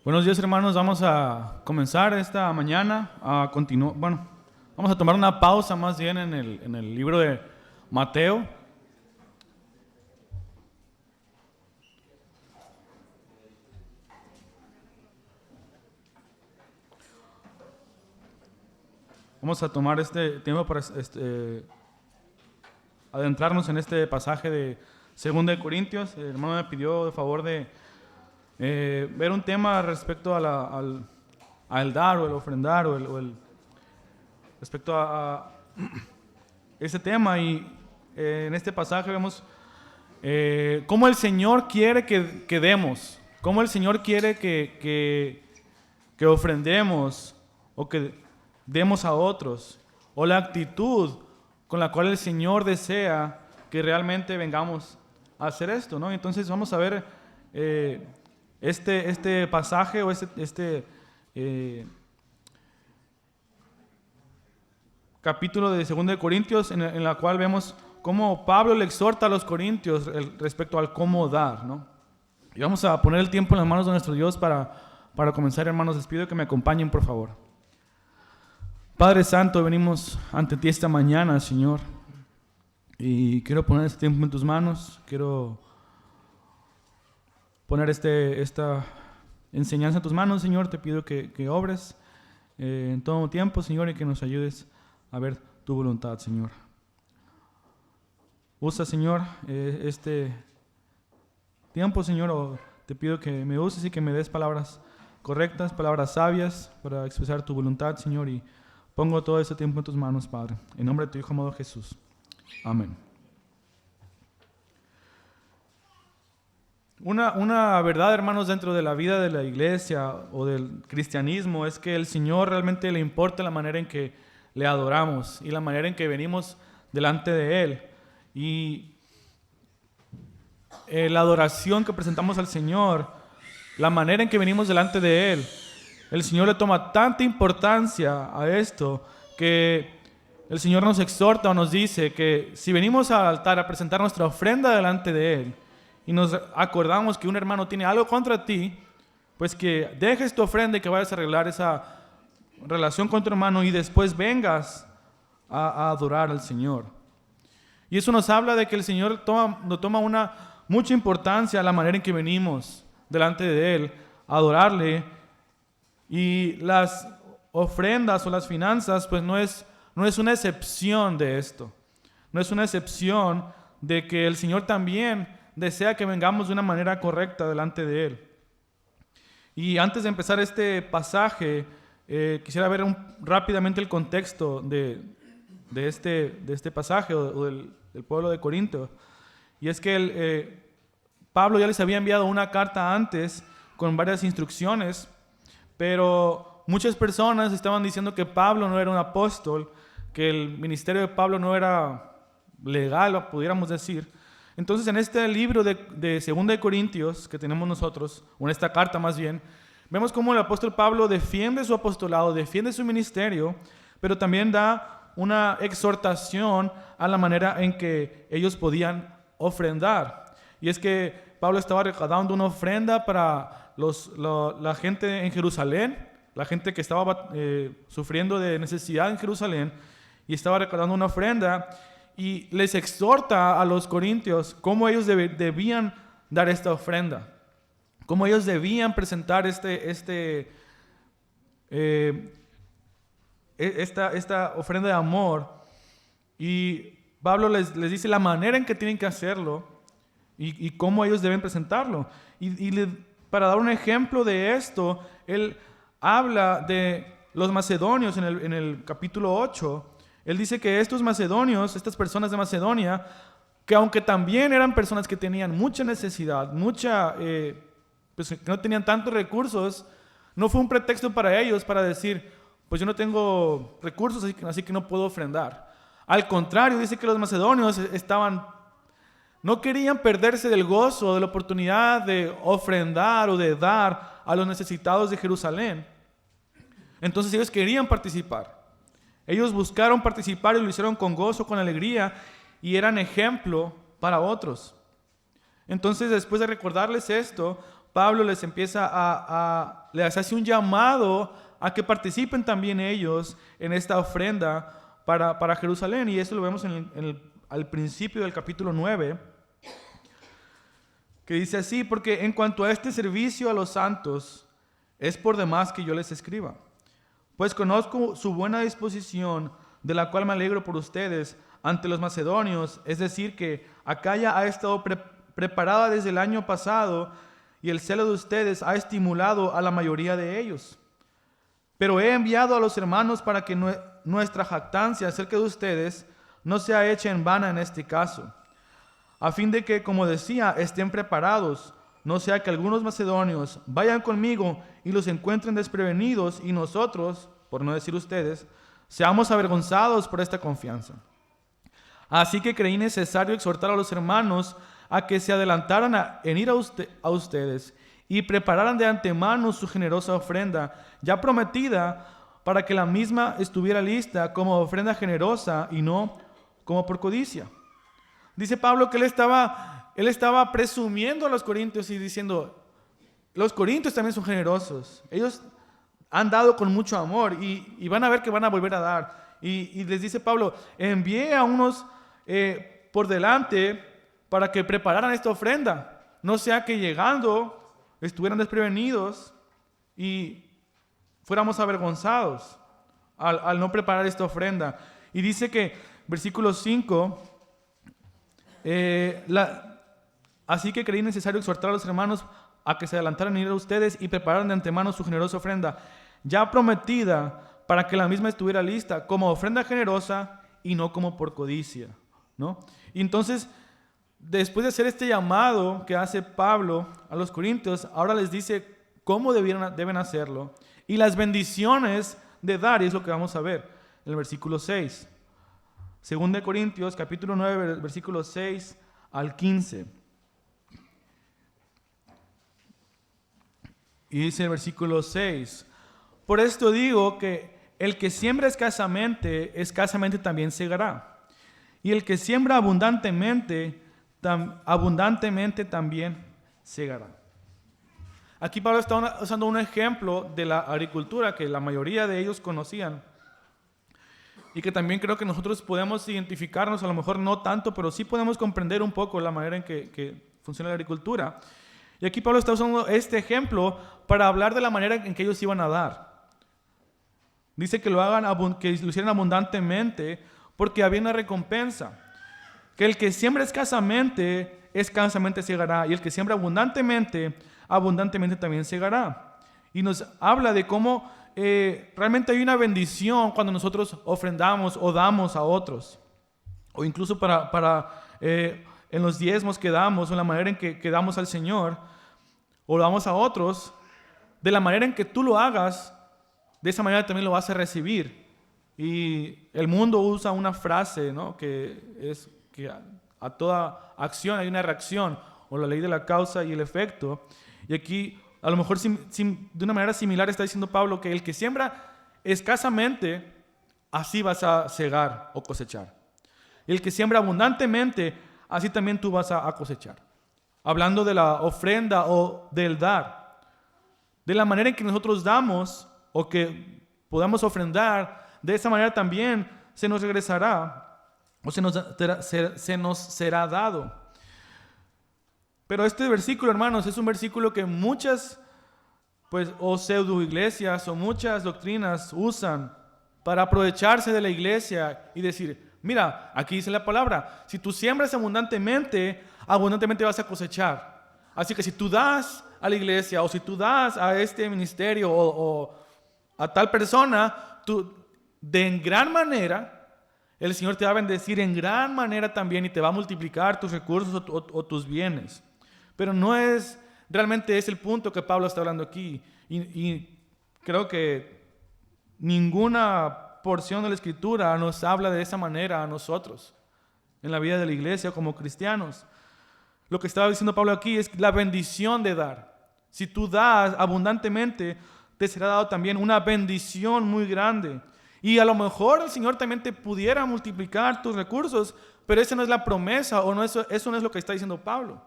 Buenos días, hermanos. Vamos a comenzar esta mañana a continuar. Vamos a tomar una pausa más bien en el libro de Mateo. Vamos a tomar este tiempo para adentrarnos en este pasaje de 2 de Corintios. El hermano me pidió de favor de ver un tema respecto al dar o el ofrendar respecto a ese tema. Y en este pasaje vemos cómo el Señor quiere que demos, cómo el Señor quiere que ofrendemos o que demos a otros, o la actitud con la cual el Señor desea que realmente vengamos a hacer esto, ¿no? Entonces vamos a ver este pasaje o capítulo de 2 de Corintios en la cual vemos cómo Pablo le exhorta a los corintios respecto al cómo dar, ¿no? Y vamos a poner el tiempo en las manos de nuestro Dios para comenzar, hermanos. Les pido que me acompañen, por favor. Padre Santo, venimos ante ti esta mañana, Señor, y quiero poner este tiempo en tus manos. Quiero poner esta enseñanza en tus manos, Señor. Te pido que obres en todo tiempo, Señor, y que nos ayudes a ver tu voluntad, Señor. Usa, Señor, este tiempo, Señor. Te pido que me uses y que me des palabras correctas, palabras sabias para expresar tu voluntad, Señor, y pongo todo este tiempo en tus manos, Padre. En nombre de tu Hijo amado Jesús. Amén. Una verdad, hermanos, dentro de la vida de la iglesia o del cristianismo es que el Señor realmente le importa la manera en que le adoramos y la manera en que venimos delante de Él. Y la adoración que presentamos al Señor, la manera en que venimos delante de Él, el Señor le toma tanta importancia a esto que el Señor nos exhorta o nos dice que si venimos al altar a presentar nuestra ofrenda delante de Él y nos acordamos que un hermano tiene algo contra ti, pues que dejes tu ofrenda y que vayas a arreglar esa relación con tu hermano y después vengas a adorar al Señor. Y eso nos habla de que el Señor nos toma mucha importancia a la manera en que venimos delante de Él a adorarle. Y las ofrendas o las finanzas, pues no es una excepción de esto. No es una excepción de que el Señor también desea que vengamos de una manera correcta delante de Él. Y antes de empezar este pasaje, quisiera ver rápidamente el contexto de este pasaje o del pueblo de Corinto. Y es que Pablo ya les había enviado una carta antes con varias instrucciones, pero muchas personas estaban diciendo que Pablo no era un apóstol, que el ministerio de Pablo no era legal, pudiéramos decir. Entonces, en este libro de 2 de Corintios que tenemos nosotros, o en esta carta más bien, vemos cómo el apóstol Pablo defiende su apostolado, defiende su ministerio, pero también da una exhortación a la manera en que ellos podían ofrendar. Y es que Pablo estaba recaudando una ofrenda para la gente en Jerusalén, la gente que estaba sufriendo de necesidad en Jerusalén, y estaba recaudando una ofrenda, y les exhorta a los corintios cómo ellos debían dar esta ofrenda, cómo ellos debían presentar esta ofrenda de amor. Y Pablo les dice la manera en que tienen que hacerlo y cómo ellos deben presentarlo. Para dar un ejemplo de esto, él habla de los macedonios en el capítulo 8. Él dice que estos macedonios, estas personas de Macedonia, que aunque también eran personas que tenían mucha necesidad, pues que no tenían tantos recursos, no fue un pretexto para ellos para decir, pues yo no tengo recursos, así que no puedo ofrendar. Al contrario, dice que los macedonios no querían perderse del gozo, de la oportunidad de ofrendar o de dar a los necesitados de Jerusalén. Entonces ellos querían participar. Ellos buscaron participar y lo hicieron con gozo, con alegría, y eran ejemplo para otros. Entonces, después de recordarles esto, Pablo les empieza les hace un llamado a que participen también ellos en esta ofrenda para Jerusalén. Y eso lo vemos al principio del capítulo 9, que dice así: porque en cuanto a este servicio a los santos, es por demás que yo les escriba, pues conozco su buena disposición, de la cual me alegro por ustedes ante los macedonios, es decir, que Acaya ha estado preparada desde el año pasado, y el celo de ustedes ha estimulado a la mayoría de ellos. Pero he enviado a los hermanos para que nuestra jactancia acerca de ustedes no sea hecha en vano en este caso, a fin de que, como decía, estén preparados, no sea que algunos macedonios vayan conmigo y los encuentren desprevenidos, y nosotros, por no decir ustedes, seamos avergonzados por esta confianza. Así que creí necesario exhortar a los hermanos a que se adelantaran en ir a ustedes y prepararan de antemano su generosa ofrenda, ya prometida, para que la misma estuviera lista como ofrenda generosa y no como por codicia. Dice Pablo que él estaba presumiendo a los corintios y diciendo: los corintios también son generosos, ellos han dado con mucho amor y van a ver que van a volver a dar. Y les dice Pablo: envié a unos por delante para que prepararan esta ofrenda, no sea que llegando estuvieran desprevenidos y fuéramos avergonzados al no preparar esta ofrenda. Y dice que, versículo 5, así que creí necesario exhortar a los hermanos a que se adelantaran a ir a ustedes y prepararan de antemano su generosa ofrenda, ya prometida, para que la misma estuviera lista como ofrenda generosa y no como por codicia, ¿no? Y entonces, después de hacer este llamado que hace Pablo a los corintios, ahora les dice cómo deben hacerlo y las bendiciones de dar, y es lo que vamos a ver en el versículo 6. 2 Corintios, capítulo 9, versículos 6 al 15. Y dice el versículo 6: por esto digo que el que siembra escasamente también segará. Y el que siembra abundantemente también segará. Aquí Pablo está usando un ejemplo de la agricultura que la mayoría de ellos conocían. Y que también creo que nosotros podemos identificarnos, a lo mejor no tanto, pero sí podemos comprender un poco la manera en que funciona la agricultura. Y aquí Pablo está usando este ejemplo para hablar de la manera en que ellos iban a dar. Dice que que lo hicieran abundantemente porque había una recompensa. Que el que siembra escasamente segará, y el que siembra abundantemente también segará. Y nos habla de cómo realmente hay una bendición cuando nosotros ofrendamos o damos a otros. O incluso en los diezmos que damos, o en la manera en que damos al Señor, o damos a otros, de la manera en que tú lo hagas, de esa manera también lo vas a recibir. Y el mundo usa una frase, ¿no?, que es que a toda acción hay una reacción, o la ley de la causa y el efecto. Y aquí, a lo mejor de una manera similar, está diciendo Pablo que el que siembra escasamente, así vas a segar o cosechar. Y el que siembra abundantemente, así también tú vas a cosechar. Hablando de la ofrenda o del dar. De la manera en que nosotros damos o que podamos ofrendar, de esa manera también se nos regresará o se nos será dado. Pero este versículo, hermanos, es un versículo que muchas o pseudo iglesias o muchas doctrinas usan para aprovecharse de la iglesia y decir: mira, aquí dice la palabra, si tú siembras abundantemente vas a cosechar. Así que si tú das a la iglesia, o si tú das a este ministerio o a tal persona, tú de gran manera, el Señor te va a bendecir en gran manera también, y te va a multiplicar tus recursos o tus bienes. Pero no es realmente es el punto que Pablo está hablando aquí. Y creo que ninguna porción de la Escritura nos habla de esa manera a nosotros, en la vida de la iglesia como cristianos. Lo que estaba diciendo Pablo aquí es la bendición de dar. Si tú das abundantemente, te será dado también una bendición muy grande. Y a lo mejor el Señor también te pudiera multiplicar tus recursos, pero esa no es la promesa, o no, eso no es lo que está diciendo Pablo.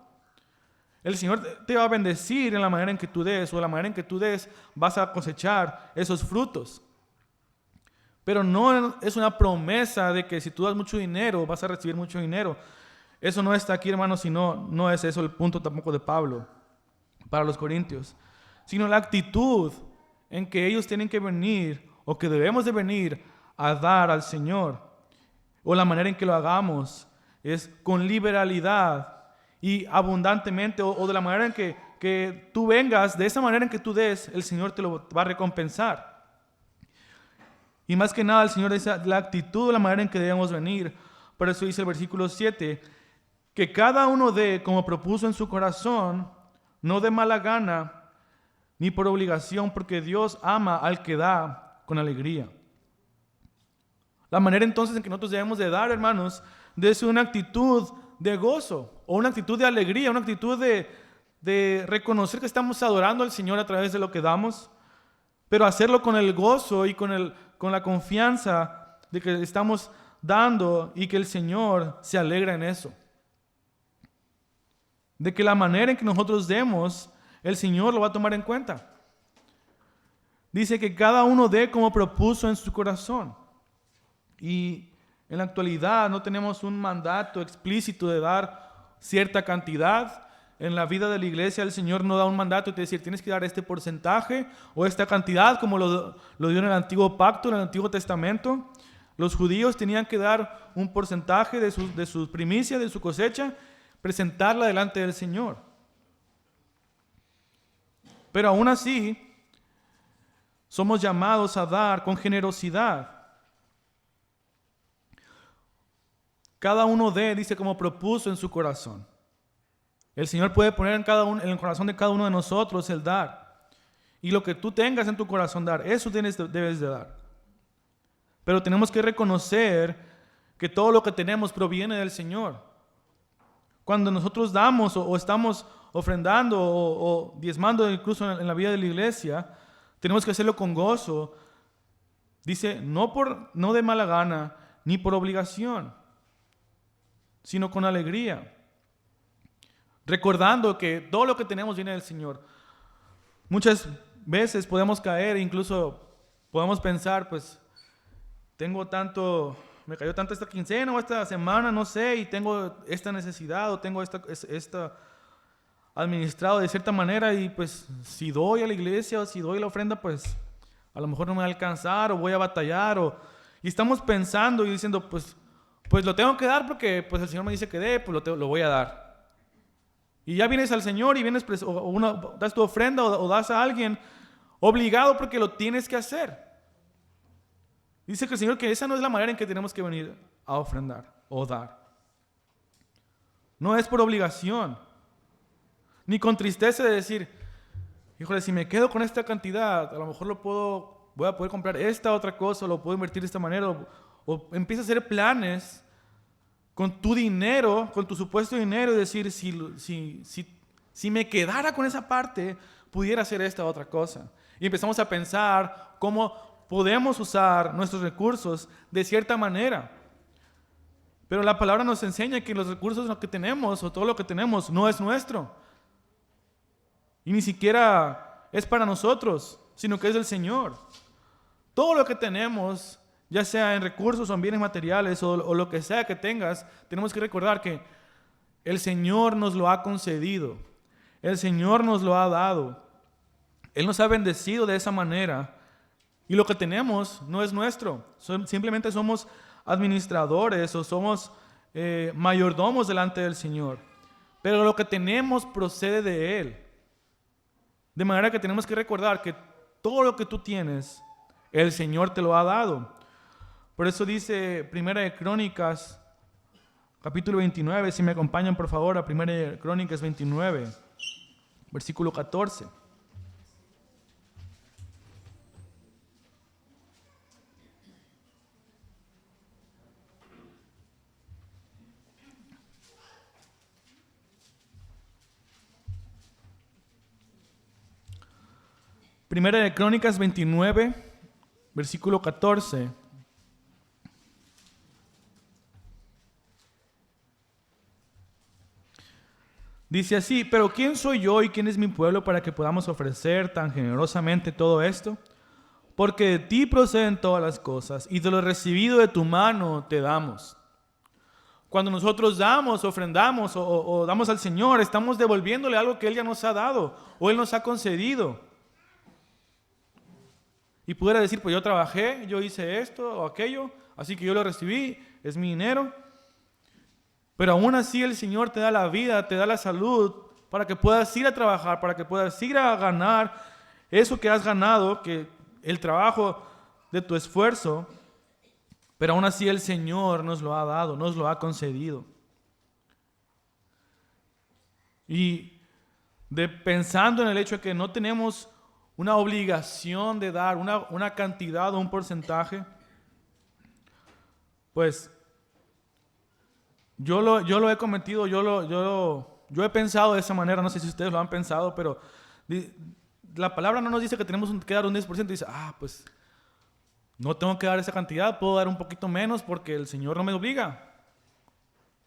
El Señor te va a bendecir en la manera en que tú des, o en la manera en que tú des vas a cosechar esos frutos. Pero no es una promesa de que si tú das mucho dinero vas a recibir mucho dinero. Eso no está aquí, hermanos, sino no es eso el punto tampoco de Pablo para los corintios, sino la actitud en que ellos tienen que venir o que debemos de venir a dar al Señor, o la manera en que lo hagamos es con liberalidad y abundantemente, o de la manera en que tú vengas, de esa manera en que tú des, el Señor te lo va a recompensar. Y más que nada el Señor dice la actitud, la manera en que debemos venir. Por eso dice el versículo 7, que cada uno dé como propuso en su corazón, no de mala gana, ni por obligación, porque Dios ama al que da con alegría. La manera entonces en que nosotros debemos de dar, hermanos, debe ser una actitud de gozo, o una actitud de alegría, una actitud de reconocer que estamos adorando al Señor a través de lo que damos, pero hacerlo con el gozo y con la confianza de que estamos dando y que el Señor se alegra en eso. De que la manera en que nosotros demos, el Señor lo va a tomar en cuenta. Dice que cada uno dé como propuso en su corazón. Y en la actualidad no tenemos un mandato explícito de dar cierta cantidad. En la vida de la iglesia el Señor no da un mandato de decir tienes que dar este porcentaje o esta cantidad como lo dio en el Antiguo Pacto, en el Antiguo Testamento. Los judíos tenían que dar un porcentaje de sus primicias, de su cosecha, presentarla delante del Señor. Pero aún así, somos llamados a dar con generosidad. Cada uno dé, dice, como propuso en su corazón. El Señor puede poner en el corazón de cada uno de nosotros el dar. Y lo que tú tengas en tu corazón dar, eso debes de dar. Pero tenemos que reconocer que todo lo que tenemos proviene del Señor. Cuando nosotros damos o estamos ofrendando o diezmando incluso en la vida de la iglesia, tenemos que hacerlo con gozo. Dice, no de mala gana ni por obligación, sino con alegría. Recordando que todo lo que tenemos viene del Señor. Muchas veces podemos caer, incluso podemos pensar, pues, me cayó tanto esta quincena o esta semana, no sé, y tengo esta necesidad o tengo esta administrado de cierta manera y pues si doy a la iglesia o si doy la ofrenda, pues a lo mejor no me va a alcanzar o voy a batallar y estamos pensando y diciendo, pues lo tengo que dar porque pues el Señor me dice que dé, pues lo voy a dar. Y ya vienes al Señor y vienes das tu ofrenda o das a alguien obligado porque lo tienes que hacer. Dice que el Señor que esa no es la manera en que tenemos que venir a ofrendar o dar. No es por obligación, ni con tristeza de decir, híjole, si me quedo con esta cantidad, a lo mejor voy a poder comprar esta otra cosa, o lo puedo invertir de esta manera, o empieza a hacer planes con tu dinero, con tu supuesto dinero, y decir, si me quedara con esa parte, pudiera hacer esta otra cosa. Y empezamos a pensar cómo podemos usar nuestros recursos de cierta manera. Pero la palabra nos enseña que los recursos que tenemos, o todo lo que tenemos, no es nuestro. Y ni siquiera es para nosotros, sino que es del Señor. Todo lo que tenemos, ya sea en recursos o en bienes materiales o lo que sea que tengas, tenemos que recordar que el Señor nos lo ha concedido. El Señor nos lo ha dado. Él nos ha bendecido de esa manera. Y lo que tenemos no es nuestro. Simplemente somos administradores o somos mayordomos delante del Señor. Pero lo que tenemos procede de Él. De manera que tenemos que recordar que todo lo que tú tienes, el Señor te lo ha dado. Por eso dice Primera de Crónicas, capítulo 29, si me acompañan por favor a Primera de Crónicas 29, versículo 14. Primera de Crónicas 29, versículo 14. Dice así: pero ¿quién soy yo y quién es mi pueblo para que podamos ofrecer tan generosamente todo esto? Porque de ti proceden todas las cosas, y de lo recibido de tu mano te damos. Cuando nosotros damos, ofrendamos o damos al Señor, estamos devolviéndole algo que Él ya nos ha dado o Él nos ha concedido. Y pudiera decir, pues yo trabajé, yo hice esto o aquello, así que yo lo recibí, es mi dinero. Pero aún así el Señor te da la vida, te da la salud para que puedas ir a trabajar, para que puedas ir a ganar eso que has ganado, que el trabajo de tu esfuerzo. Pero aún así el Señor nos lo ha dado, nos lo ha concedido. Y pensando en el hecho de que no tenemos una obligación de dar una cantidad o un porcentaje, pues yo lo he cometido, yo he pensado de esa manera, no sé si ustedes lo han pensado, pero la palabra no nos dice que tenemos que dar un 10%, dice, pues no tengo que dar esa cantidad, puedo dar un poquito menos porque el Señor no me obliga.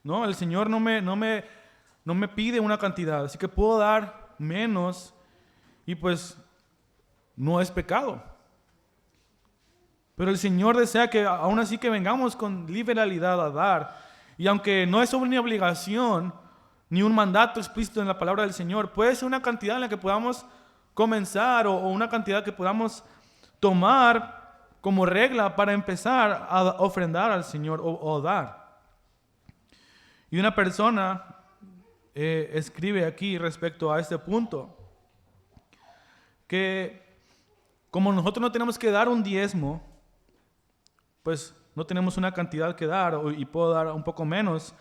No, el Señor no me pide una cantidad, así que puedo dar menos y pues no es pecado. Pero el Señor desea que aún así que vengamos con liberalidad a dar. Y aunque no es sobre una obligación ni un mandato explícito en la palabra del Señor, puede ser una cantidad en la que podamos comenzar o una cantidad que podamos tomar como regla para empezar a ofrendar al Señor o dar. Y una persona escribe aquí respecto a este punto que como nosotros no tenemos que dar un diezmo, pues no tenemos una cantidad que dar y puedo dar un poco menos.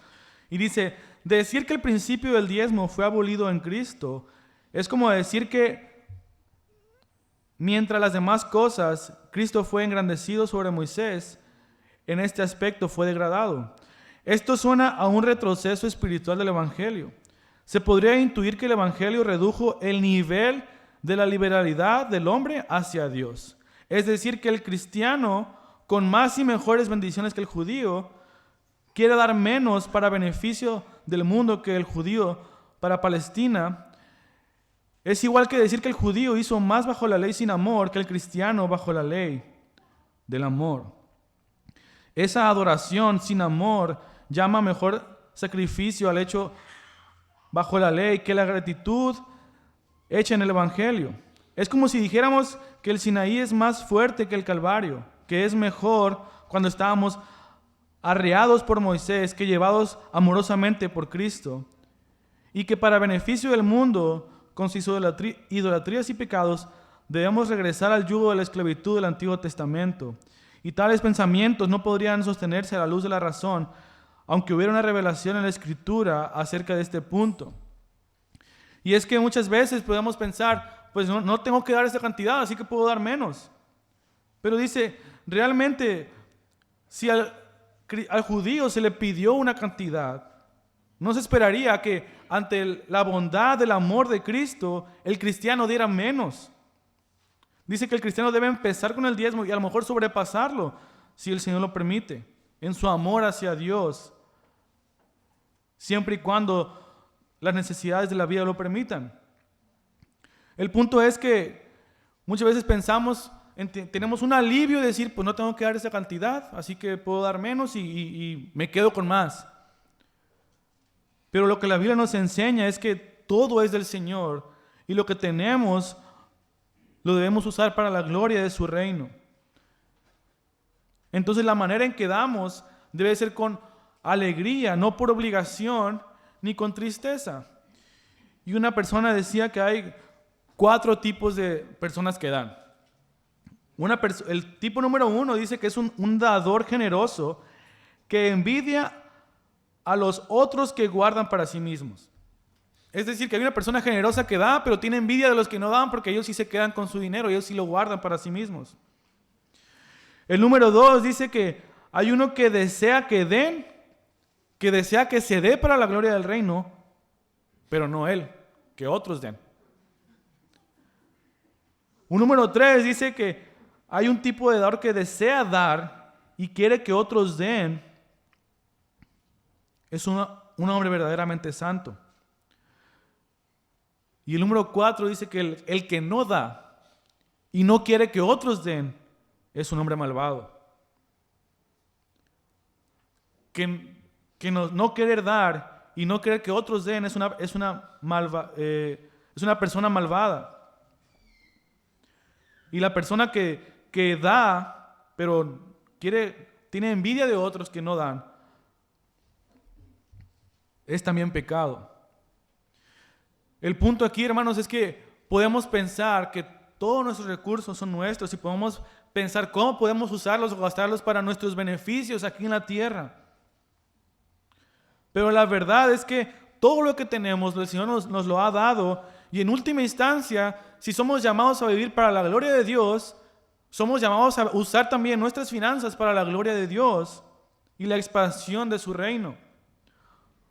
Y dice, decir que el principio del diezmo fue abolido en Cristo es como decir que mientras las demás cosas Cristo fue engrandecido sobre Moisés, en este aspecto fue degradado. Esto suena a un retroceso espiritual del Evangelio. Se podría intuir que el Evangelio redujo el nivel de la liberalidad del hombre hacia Dios. Es decir, que el cristiano, con más y mejores bendiciones que el judío, quiere dar menos para beneficio del mundo que el judío para Palestina. Es igual que decir que el judío hizo más bajo la ley sin amor que el cristiano bajo la ley del amor. Esa adoración sin amor llama mejor sacrificio al hecho bajo la ley que la gratitud hecha en el Evangelio. Es como si dijéramos que el Sinaí es más fuerte que el Calvario, que es mejor cuando estábamos arreados por Moisés que llevados amorosamente por Cristo, y que para beneficio del mundo, con sus idolatrías y pecados, debemos regresar al yugo de la esclavitud del Antiguo Testamento. Y tales pensamientos no podrían sostenerse a la luz de la razón, aunque hubiera una revelación en la Escritura acerca de este punto. Y es que muchas veces podemos pensar, pues no tengo que dar esa cantidad, así que puedo dar menos. Pero dice, realmente, si al judío se le pidió una cantidad, no se esperaría que ante la bondad del amor de Cristo, el cristiano diera menos. Dice que el cristiano debe empezar con el diezmo y a lo mejor sobrepasarlo, si el Señor lo permite, en su amor hacia Dios, siempre y cuando las necesidades de la vida lo permitan. El punto es que muchas veces pensamos, tenemos un alivio de decir, pues no tengo que dar esa cantidad, así que puedo dar menos y me quedo con más. Pero lo que la Biblia nos enseña es que todo es del Señor y lo que tenemos lo debemos usar para la gloria de su reino. Entonces la manera en que damos debe ser con alegría, no por obligación ni con tristeza. Y una persona decía que hay 4 tipos de personas que dan. El tipo número 1 dice que es un dador generoso que envidia a los otros que guardan para sí mismos. Es decir, que hay una persona generosa que da, pero tiene envidia de los que no dan porque ellos sí se quedan con su dinero, ellos sí lo guardan para sí mismos. El número 2 dice que hay uno que desea que den, que desea que se dé para la gloria del reino, pero no él, que otros den. Un número 3 dice que hay un tipo de dador que desea dar y quiere que otros den. Es un hombre verdaderamente santo. Y el número 4 dice que el que no da y no quiere que otros den es un hombre malvado. Que no querer dar y no querer que otros den es una persona malvada. Y la persona que da, pero tiene envidia de otros que no dan, es también pecado. El punto aquí, hermanos, es que podemos pensar que todos nuestros recursos son nuestros y podemos pensar cómo podemos usarlos o gastarlos para nuestros beneficios aquí en la tierra. Pero la verdad es que todo lo que tenemos, el Señor nos lo ha dado, y en última instancia, si somos llamados a vivir para la gloria de Dios, somos llamados a usar también nuestras finanzas para la gloria de Dios y la expansión de su reino.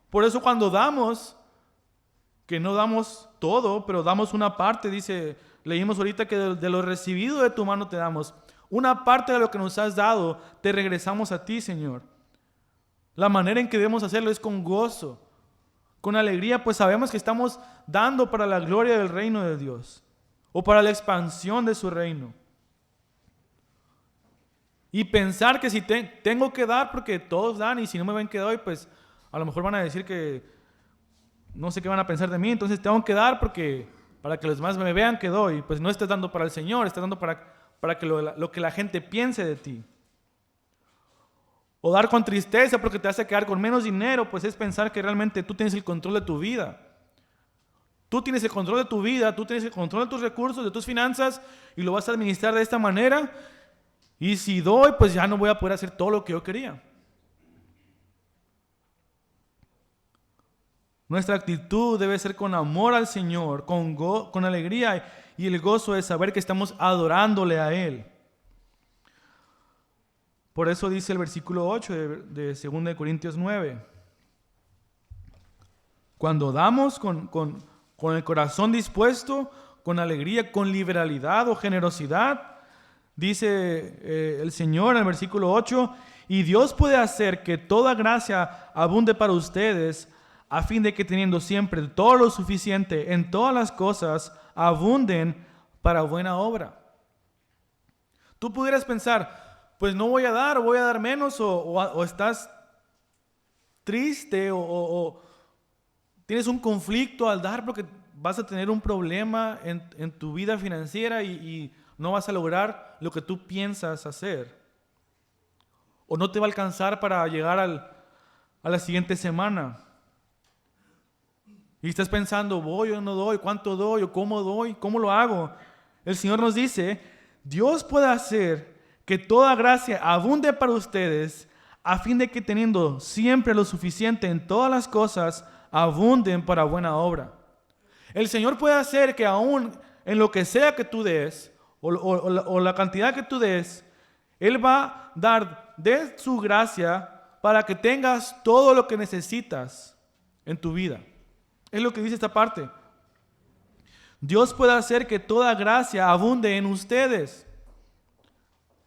Por eso cuando damos, que no damos todo, pero damos una parte, leímos ahorita que de lo recibido de tu mano te damos. Una parte de lo que nos has dado, te regresamos a ti, Señor. La manera en que debemos hacerlo es con gozo, con alegría, pues sabemos que estamos dando para la gloria del reino de Dios o para la expansión de su reino. Y pensar que si tengo que dar porque todos dan y si no me ven que doy, pues a lo mejor van a decir que no sé qué van a pensar de mí, entonces tengo que dar para que los demás me vean que doy. Pues no estás dando para el Señor, estás dando para que lo que la gente piense de ti. O dar con tristeza porque te hace quedar con menos dinero, pues es pensar que realmente tú tienes el control de tu vida. Tú tienes el control de tu vida, tú tienes el control de tus recursos, de tus finanzas y lo vas a administrar de esta manera. Y si doy, pues ya no voy a poder hacer todo lo que yo quería. Nuestra actitud debe ser con amor al Señor, con alegría y el gozo de saber que estamos adorándole a Él. Por eso dice el versículo 8 de 2 Corintios 9. Cuando damos con el corazón dispuesto, con alegría, con liberalidad o generosidad, dice el Señor en el versículo 8, y Dios puede hacer que toda gracia abunde para ustedes, a fin de que teniendo siempre todo lo suficiente en todas las cosas, abunden para buena obra. Tú pudieras pensar, pues no voy a dar, o voy a dar menos, o estás triste, o tienes un conflicto al dar porque vas a tener un problema en tu vida financiera y no vas a lograr lo que tú piensas hacer. O no te va a alcanzar para llegar a la siguiente semana. Y estás pensando, ¿voy o no doy? ¿Cuánto doy? ¿O cómo doy? ¿Cómo lo hago? El Señor nos dice, Dios puede hacer que toda gracia abunde para ustedes, a fin de que teniendo siempre lo suficiente en todas las cosas, abunden para buena obra. El Señor puede hacer que aún en lo que sea que tú des, o la cantidad que tú des, Él va a dar de su gracia para que tengas todo lo que necesitas en tu vida. Es lo que dice esta parte. Dios puede hacer que toda gracia abunde en ustedes.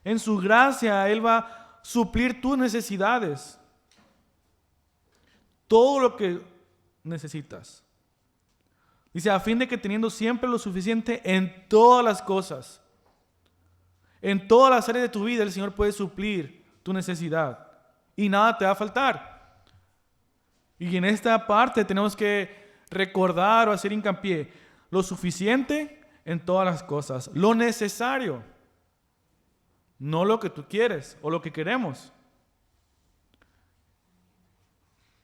En su gracia, Él va a suplir tus necesidades. Todo lo que necesitas. Dice, a fin de que teniendo siempre lo suficiente en todas las cosas. En todas las áreas de tu vida, el Señor puede suplir tu necesidad. Y nada te va a faltar. Y en esta parte tenemos que recordar o hacer hincapié. Lo suficiente en todas las cosas. Lo necesario. No lo que tú quieres o lo que queremos.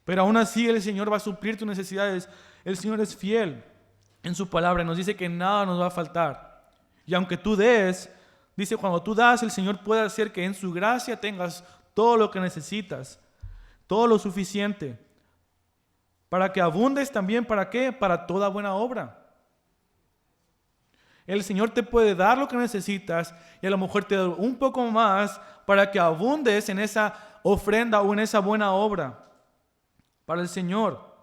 Pero aún así el Señor va a suplir tus necesidades. El Señor es fiel en su palabra. Nos dice que nada nos va a faltar. Y aunque tú des, dice cuando tú das, el Señor puede hacer que en su gracia tengas todo lo que necesitas. Todo lo suficiente. Para que abundes también, ¿para qué? Para toda buena obra. El Señor te puede dar lo que necesitas y a lo mejor te da un poco más para que abundes en esa ofrenda o en esa buena obra para el Señor.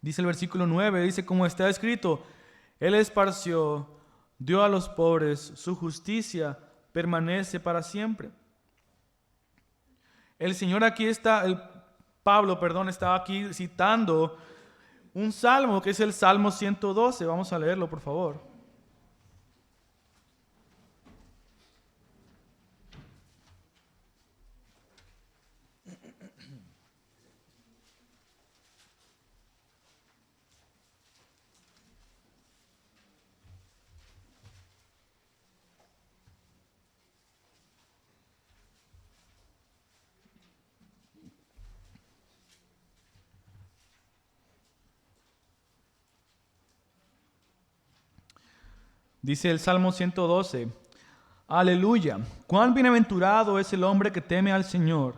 Dice el versículo 9, dice como está escrito, Él esparció, dio a los pobres, su justicia permanece para siempre. El Señor aquí está Pablo, estaba aquí citando un salmo que es el Salmo 112. Vamos a leerlo, por favor. Dice el Salmo 112, aleluya, cuán bienaventurado es el hombre que teme al Señor,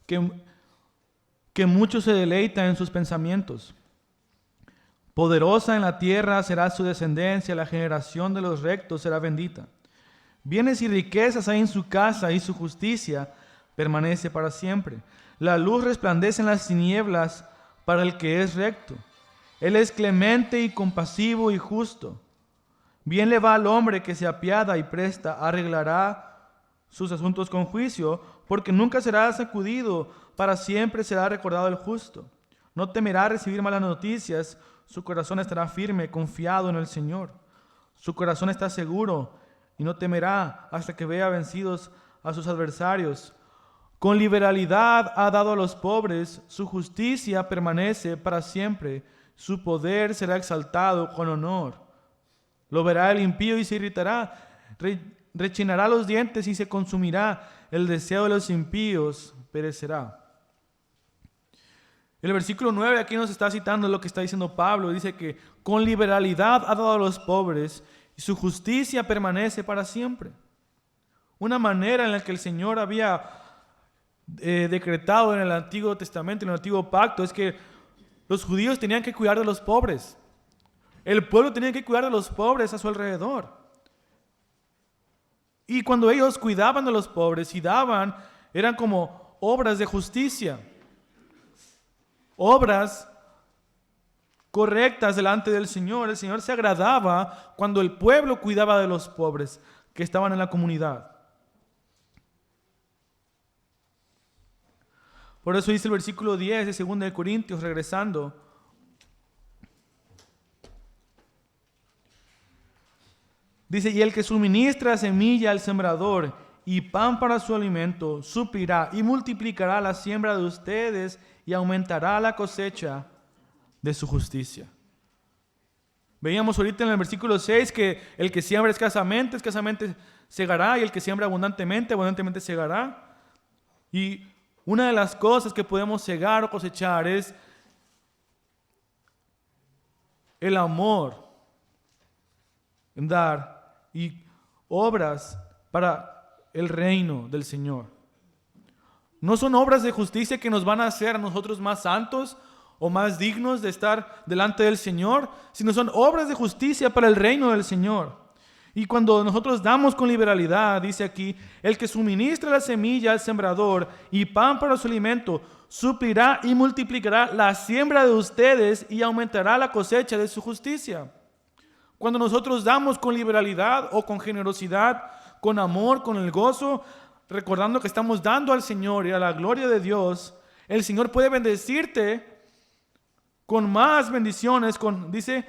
que mucho se deleita en sus pensamientos. Poderosa en la tierra será su descendencia, la generación de los rectos será bendita. Bienes y riquezas hay en su casa y su justicia permanece para siempre. La luz resplandece en las tinieblas para el que es recto. Él es clemente y compasivo y justo. Bien le va al hombre que se apiada y presta, arreglará sus asuntos con juicio, porque nunca será sacudido, para siempre será recordado el justo. No temerá recibir malas noticias, su corazón estará firme, confiado en el Señor. Su corazón está seguro y no temerá hasta que vea vencidos a sus adversarios. Con liberalidad ha dado a los pobres, su justicia permanece para siempre, su poder será exaltado con honor. Lo verá el impío y se irritará, rechinará los dientes y se consumirá, el deseo de los impíos perecerá. El versículo 9 aquí nos está citando lo que está diciendo Pablo. Dice que con liberalidad ha dado a los pobres y su justicia permanece para siempre. Una manera en la que el Señor había decretado en el Antiguo Testamento, en el Antiguo Pacto, es que los judíos tenían que cuidar de los pobres. El pueblo tenía que cuidar de los pobres a su alrededor. Y cuando ellos cuidaban de los pobres y daban, eran como obras de justicia. Obras correctas delante del Señor. El Señor se agradaba cuando el pueblo cuidaba de los pobres que estaban en la comunidad. Por eso dice el versículo 10 de 2 de Corintios, regresando. Dice, y el que suministra semilla al sembrador y pan para su alimento, suplirá y multiplicará la siembra de ustedes y aumentará la cosecha de su justicia. Veíamos ahorita en el versículo 6 que el que siembra escasamente segará, y el que siembra abundantemente segará. Y una de las cosas que podemos segar o cosechar es el amor en dar y obras para el reino del Señor. No son obras de justicia que nos van a hacer a nosotros más santos o más dignos de estar delante del Señor, sino son obras de justicia para el reino del Señor. Y cuando nosotros damos con liberalidad, dice aquí, el que suministra la semilla al sembrador y pan para su alimento, suplirá y multiplicará la siembra de ustedes y aumentará la cosecha de su justicia. Cuando nosotros damos con liberalidad o con generosidad, con amor, con el gozo, recordando que estamos dando al Señor y a la gloria de Dios, el Señor puede bendecirte con más bendiciones, dice,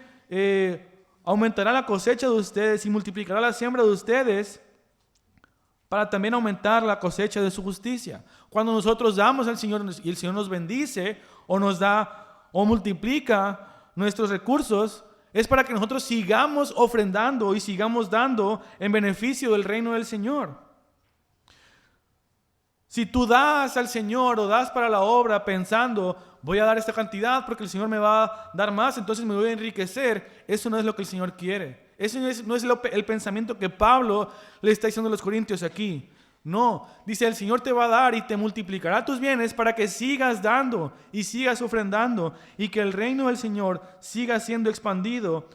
aumentará la cosecha de ustedes y multiplicará la siembra de ustedes para también aumentar la cosecha de su justicia. Cuando nosotros damos al Señor y el Señor nos bendice o nos da o multiplica nuestros recursos, es para que nosotros sigamos ofrendando y sigamos dando en beneficio del reino del Señor. Si tú das al Señor o das para la obra pensando, voy a dar esta cantidad porque el Señor me va a dar más, entonces me voy a enriquecer, eso no es lo que el Señor quiere. Eso no es el pensamiento que Pablo le está diciendo a los corintios aquí. No, dice, el Señor te va a dar y te multiplicará tus bienes para que sigas dando y sigas ofrendando y que el reino del Señor siga siendo expandido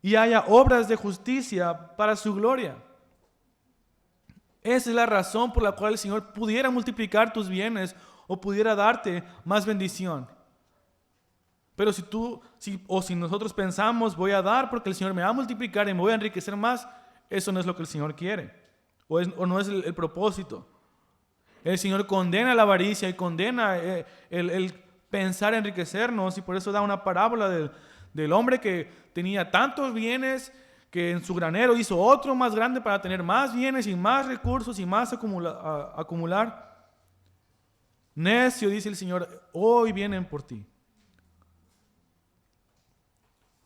y haya obras de justicia para su gloria. Esa es la razón por la cual el Señor pudiera multiplicar tus bienes o pudiera darte más bendición. Pero si nosotros pensamos, voy a dar porque el Señor me va a multiplicar y me voy a enriquecer más, eso no es lo que el Señor quiere. O no es el propósito. El Señor condena la avaricia y condena el pensar enriquecernos, y por eso da una parábola del hombre que tenía tantos bienes que en su granero hizo otro más grande para tener más bienes y más recursos y más acumular. Necio, dice el Señor, hoy vienen por ti.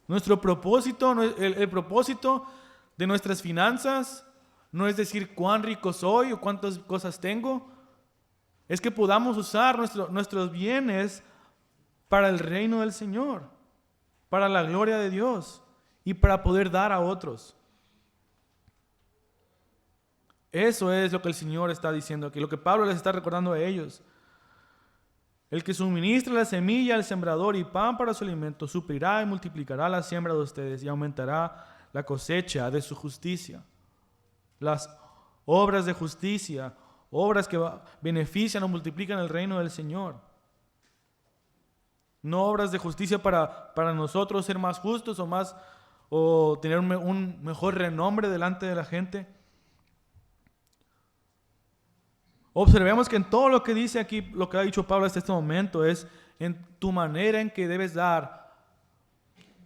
Nuestro propósito, el propósito de nuestras finanzas no es decir cuán rico soy o cuántas cosas tengo, es que podamos usar nuestros bienes para el reino del Señor, para la gloria de Dios y para poder dar a otros. Eso es lo que el Señor está diciendo aquí, lo que Pablo les está recordando a ellos. El que suministra la semilla al sembrador y pan para su alimento, suplirá y multiplicará la siembra de ustedes y aumentará la cosecha de su justicia. Las obras de justicia, obras que benefician o multiplican el reino del Señor. No obras de justicia para nosotros ser más justos o tener un mejor renombre delante de la gente. Observemos que en todo lo que dice aquí, lo que ha dicho Pablo hasta este momento, es en tu manera en que debes dar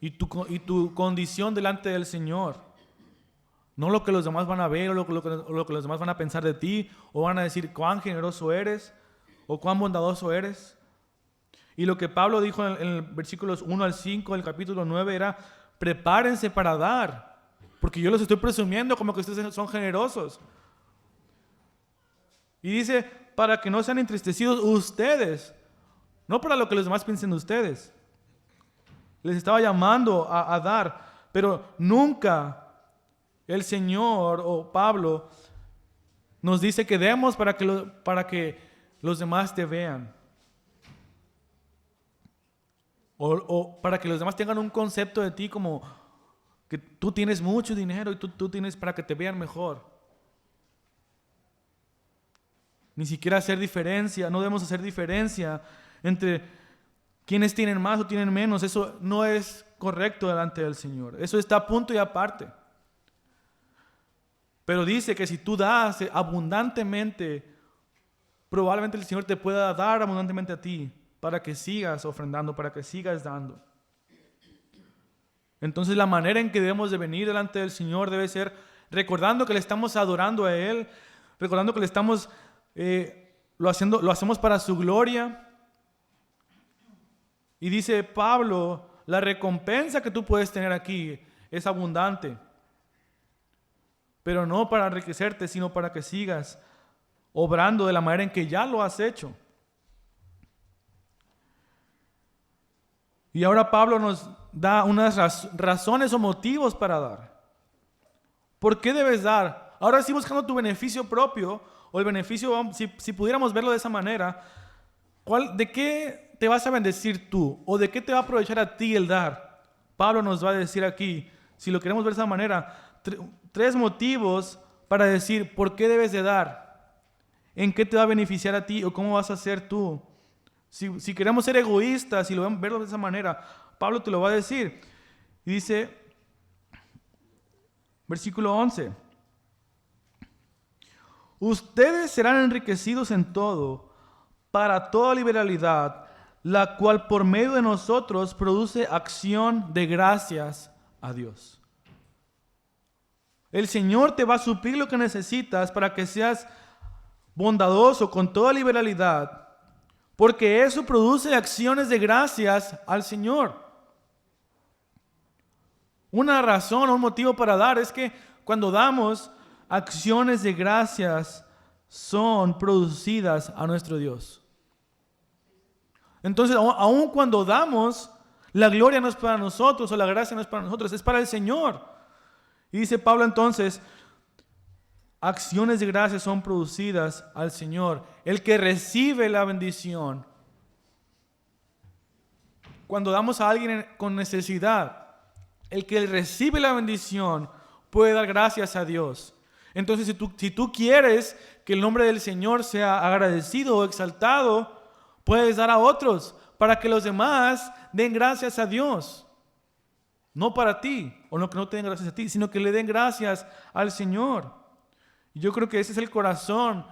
y tu condición delante del Señor. No lo que los demás van a ver o lo que los demás van a pensar de ti, o van a decir cuán generoso eres o cuán bondadoso eres. Y lo que Pablo dijo en el versículos 1 al 5 del capítulo 9 era: prepárense para dar, porque yo los estoy presumiendo como que ustedes son generosos. Y dice, para que no sean entristecidos ustedes, no para lo que los demás piensen de ustedes. Les estaba llamando a dar, pero nunca el Señor o Pablo nos dice que demos para que los demás te vean. O para que los demás tengan un concepto de ti como que tú tienes mucho dinero y tú tienes para que te vean mejor. Ni siquiera no debemos hacer diferencia entre quienes tienen más o tienen menos. Eso no es correcto delante del Señor. Eso está a punto y aparte. Pero dice que si tú das abundantemente, probablemente el Señor te pueda dar abundantemente a ti para que sigas ofrendando, para que sigas dando. Entonces la manera en que debemos de venir delante del Señor debe ser recordando que le estamos adorando a Él, recordando que le estamos lo hacemos para su gloria. Y dice Pablo, la recompensa que tú puedes tener aquí es abundante, pero no para enriquecerte, sino para que sigas obrando de la manera en que ya lo has hecho. Y ahora Pablo nos da unas razones o motivos para dar. ¿Por qué debes dar? Ahora sí, buscando tu beneficio propio, o el beneficio, si pudiéramos verlo de esa manera, ¿de qué te vas a bendecir tú? ¿O de qué te va a aprovechar a ti el dar? Pablo nos va a decir aquí, si lo queremos ver de esa manera, 3 motivos para decir por qué debes de dar. ¿En qué te va a beneficiar a ti o cómo vas a ser tú? Si queremos ser egoístas y verlo de esa manera, Pablo te lo va a decir. Y dice, versículo 11. Ustedes serán enriquecidos en todo, para toda liberalidad, la cual por medio de nosotros produce acción de gracias a Dios. El Señor te va a suplir lo que necesitas para que seas bondadoso con toda liberalidad, porque eso produce acciones de gracias al Señor. Una razón o un motivo para dar es que cuando damos, acciones de gracias son producidas a nuestro Dios. Entonces, aun cuando damos, la gloria no es para nosotros o la gracia no es para nosotros, es para el Señor. Y dice Pablo entonces, acciones de gracias son producidas al Señor. El que recibe la bendición, cuando damos a alguien con necesidad, el que recibe la bendición puede dar gracias a Dios. Entonces, si tú quieres que el nombre del Señor sea agradecido o exaltado, puedes dar a otros para que los demás den gracias a Dios. No para ti, o no que no te den gracias a ti, sino que le den gracias al Señor. Y yo creo que ese es el corazón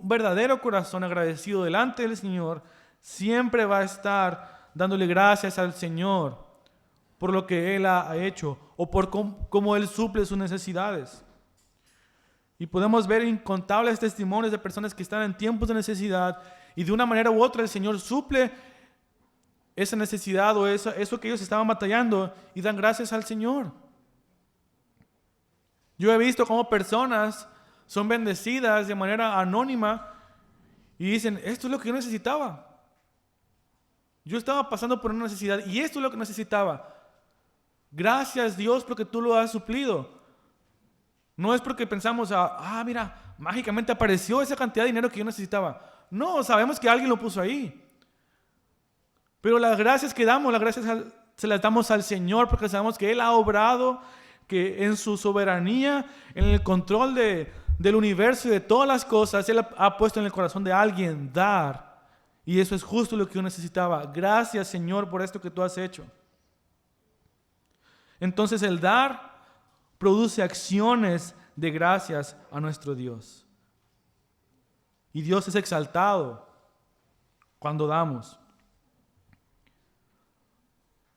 verdadero corazón agradecido delante del Señor siempre va a estar dándole gracias al Señor por lo que Él ha hecho o por cómo Él suple sus necesidades. Y podemos ver incontables testimonios de personas que están en tiempos de necesidad y de una manera u otra el Señor suple esa necesidad o eso que ellos estaban batallando y dan gracias al Señor. Yo he visto cómo personas son bendecidas de manera anónima y dicen, esto es lo que yo necesitaba. Yo estaba pasando por una necesidad y esto es lo que necesitaba. Gracias Dios porque tú lo has suplido. No es porque pensamos, mira, mágicamente apareció esa cantidad de dinero que yo necesitaba. No, sabemos que alguien lo puso ahí. Pero las gracias que damos, se las damos al Señor porque sabemos que Él ha obrado, que en su soberanía, en el control del universo y de todas las cosas, Él ha puesto en el corazón de alguien dar. Y eso es justo lo que yo necesitaba. Gracias, Señor, por esto que tú has hecho. Entonces el dar produce acciones de gracias a nuestro Dios. Y Dios es exaltado cuando damos.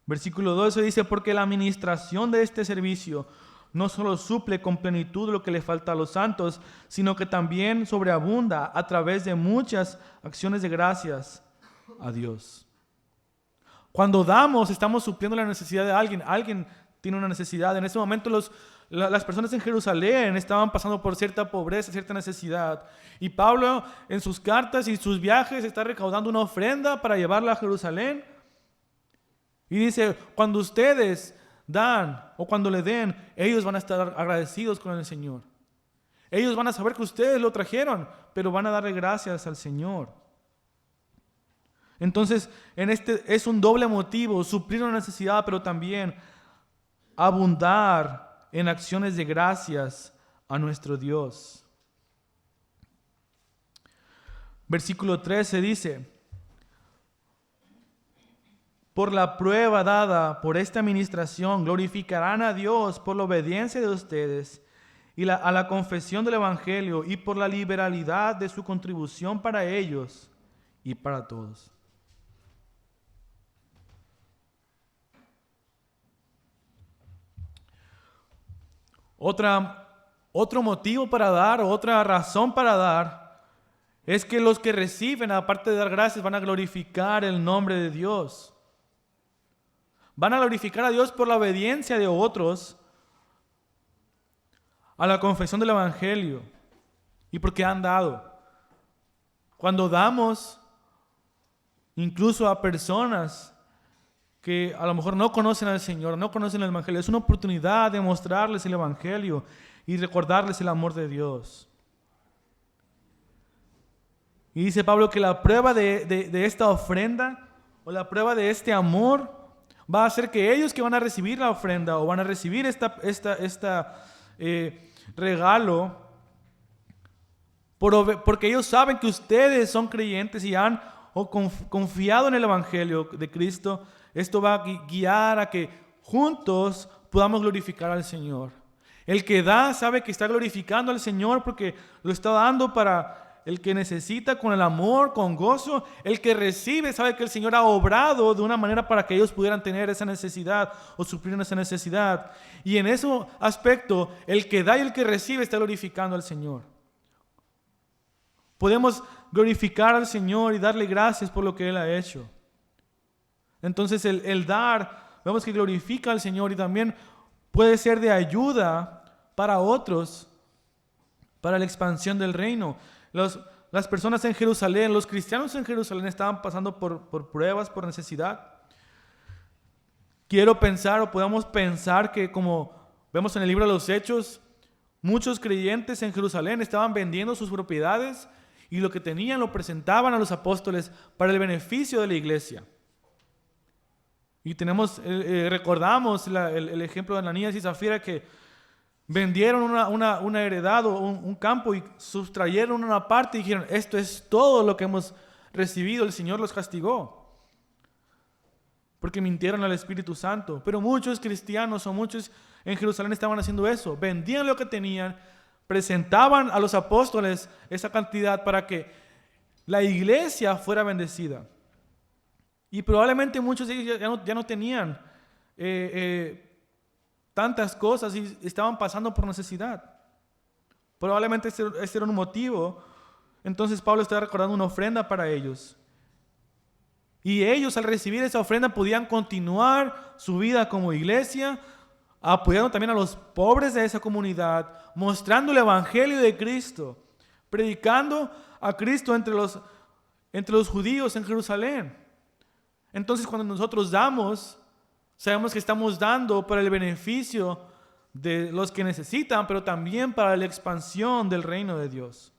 Versículo 12 dice, porque la administración de este servicio no solo suple con plenitud lo que le falta a los santos, sino que también sobreabunda a través de muchas acciones de gracias a Dios. Cuando damos, estamos supliendo la necesidad de alguien. Alguien tiene una necesidad. En ese momento las personas en Jerusalén estaban pasando por cierta pobreza, cierta necesidad. Y Pablo en sus cartas y sus viajes está recaudando una ofrenda para llevarla a Jerusalén. Y dice, cuando ustedes dan o cuando le den, ellos van a estar agradecidos con el Señor. Ellos van a saber que ustedes lo trajeron, pero van a darle gracias al Señor. Entonces, es un doble motivo, suplir una necesidad, pero también abundar en acciones de gracias a nuestro Dios. Versículo 13 dice, por la prueba dada por esta administración, glorificarán a Dios por la obediencia de ustedes y a la confesión del Evangelio y por la liberalidad de su contribución para ellos y para todos. Otro motivo para dar, otra razón para dar, es que los que reciben, aparte de dar gracias, van a glorificar el nombre de Dios. Van a glorificar a Dios por la obediencia de otros a la confesión del Evangelio y porque han dado. Cuando damos, incluso a personas que a lo mejor no conocen al Señor, no conocen el Evangelio, es una oportunidad de mostrarles el Evangelio y recordarles el amor de Dios. Y dice Pablo que la prueba de esta ofrenda o la prueba de este amor va a hacer que ellos que van a recibir la ofrenda o van a recibir regalo, porque ellos saben que ustedes son creyentes y han confiado en el Evangelio de Cristo, esto va a guiar a que juntos podamos glorificar al Señor. El que da sabe que está glorificando al Señor porque lo está dando para el que necesita con el amor, con gozo. El que recibe sabe que el Señor ha obrado de una manera para que ellos pudieran tener esa necesidad o suplir esa necesidad. Y en ese aspecto, el que da y el que recibe está glorificando al Señor. Podemos glorificar al Señor y darle gracias por lo que Él ha hecho. Entonces el dar, vemos que glorifica al Señor y también puede ser de ayuda para otros, para la expansión del reino. Las personas en Jerusalén, los cristianos en Jerusalén estaban pasando por pruebas, por necesidad. Quiero pensar o podemos pensar que, como vemos en el libro de los Hechos, muchos creyentes en Jerusalén estaban vendiendo sus propiedades y lo que tenían lo presentaban a los apóstoles para el beneficio de la iglesia. Y recordamos el ejemplo de Ananías y Zafira que vendieron una heredad o un campo y sustrayeron una parte y dijeron, esto es todo lo que hemos recibido, el Señor los castigó. Porque mintieron al Espíritu Santo. Pero muchos cristianos o muchos en Jerusalén estaban haciendo eso. Vendían lo que tenían presentaban a los apóstoles esa cantidad para que la iglesia fuera bendecida. Y probablemente muchos de ellos ya no tenían tantas cosas y estaban pasando por necesidad. Probablemente este era un motivo. Entonces Pablo está recordando una ofrenda para ellos. Y ellos, al recibir esa ofrenda, podían continuar su vida como iglesia, apoyando también a los pobres de esa comunidad, mostrando el evangelio de Cristo, predicando a Cristo entre los judíos en Jerusalén. Entonces, cuando nosotros damos, sabemos que estamos dando para el beneficio de los que necesitan, pero también para la expansión del reino de Dios.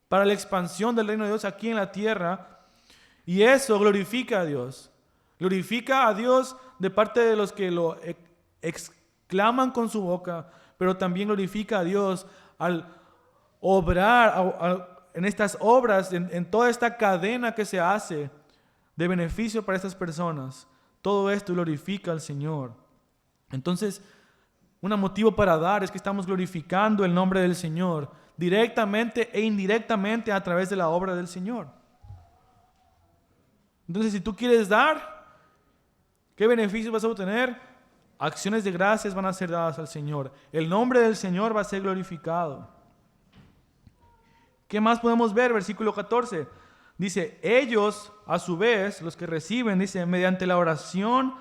Para la expansión del reino de Dios aquí en la tierra. Y eso glorifica a Dios. Glorifica a Dios de parte de los que lo exclaman con su boca, pero también glorifica a Dios al obrar en estas obras, en toda esta cadena que se hace de beneficio para estas personas. Todo esto glorifica al Señor. Entonces, un motivo para dar es que estamos glorificando el nombre del Señor directamente e indirectamente a través de la obra del Señor. Entonces, si tú quieres dar, ¿qué beneficios vas a obtener? Acciones de gracias van a ser dadas al Señor. El nombre del Señor va a ser glorificado. ¿Qué más podemos ver? Versículo 14. Dice, ellos, a su vez, los que reciben, dice, mediante la oración